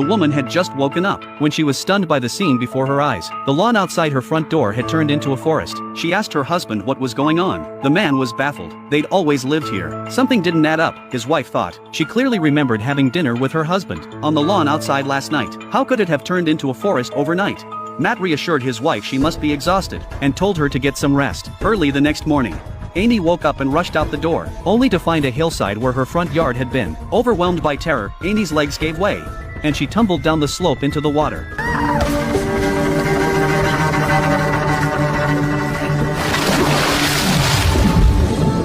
The woman had just woken up when she was stunned by the scene before her eyes. The lawn outside her front door had turned into a forest. She asked her husband what was going on. The man was baffled. They'd always lived here. Something didn't add up, his wife thought. She clearly remembered having dinner with her husband on the lawn outside last night. How could it have turned into a forest overnight? Matt reassured his wife she must be exhausted and told her to get some rest. Early the next morning, Amy woke up and rushed out the door, only to find a hillside where her front yard had been. Overwhelmed by terror, Amy's legs gave way, and she tumbled down the slope into the water.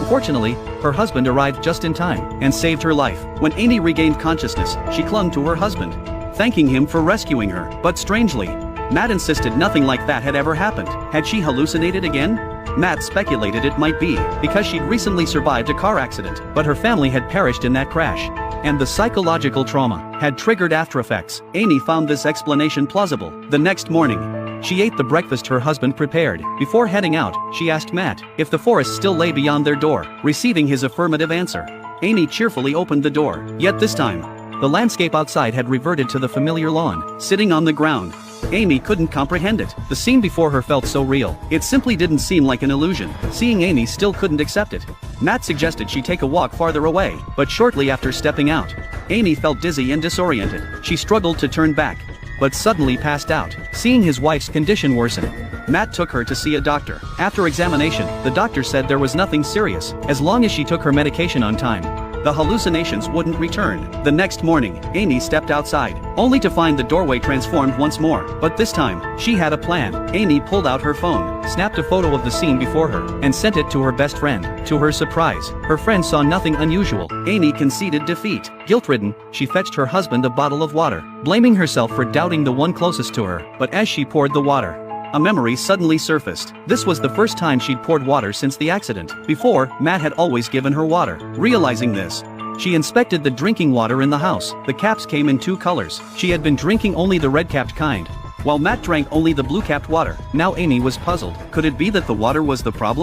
Fortunately, her husband arrived just in time and saved her life. When Amy regained consciousness, she clung to her husband, thanking him for rescuing her. But strangely, Matt insisted nothing like that had ever happened. Had she hallucinated again? Matt speculated it might be because she'd recently survived a car accident, but her family had perished in that crash, and the psychological trauma had triggered aftereffects. Amy found this explanation plausible. The next morning, she ate the breakfast her husband prepared. Before heading out, she asked Matt if the forest still lay beyond their door. Receiving his affirmative answer, Amy cheerfully opened the door. Yet this time, the landscape outside had reverted to the familiar lawn. Sitting on the ground, Amy couldn't comprehend it. The scene before her felt so real. It simply didn't seem like an illusion. Seeing Amy still couldn't accept it. Matt suggested she take a walk farther away, but shortly after stepping out, Amy felt dizzy and disoriented. She struggled to turn back, but suddenly passed out. Seeing his wife's condition worsen, Matt took her to see a doctor. After examination, the doctor said there was nothing serious. As long as she took her medication on time, the hallucinations wouldn't return. The next morning, Amy stepped outside, only to find the doorway transformed once more. But this time, she had a plan. Amy pulled out her phone, snapped a photo of the scene before her, and sent it to her best friend. To her surprise, her friend saw nothing unusual. Amy conceded defeat. Guilt-ridden, she fetched her husband a bottle of water, blaming herself for doubting the one closest to her. But as she poured the water, a memory suddenly surfaced. This was the first time she'd poured water since the accident. Before, Matt had always given her water. Realizing this, she inspected the drinking water in the house. The caps came in two colors. She had been drinking only the red-capped kind, while Matt drank only the blue-capped water. Now Amy was puzzled. Could it be that the water was the problem?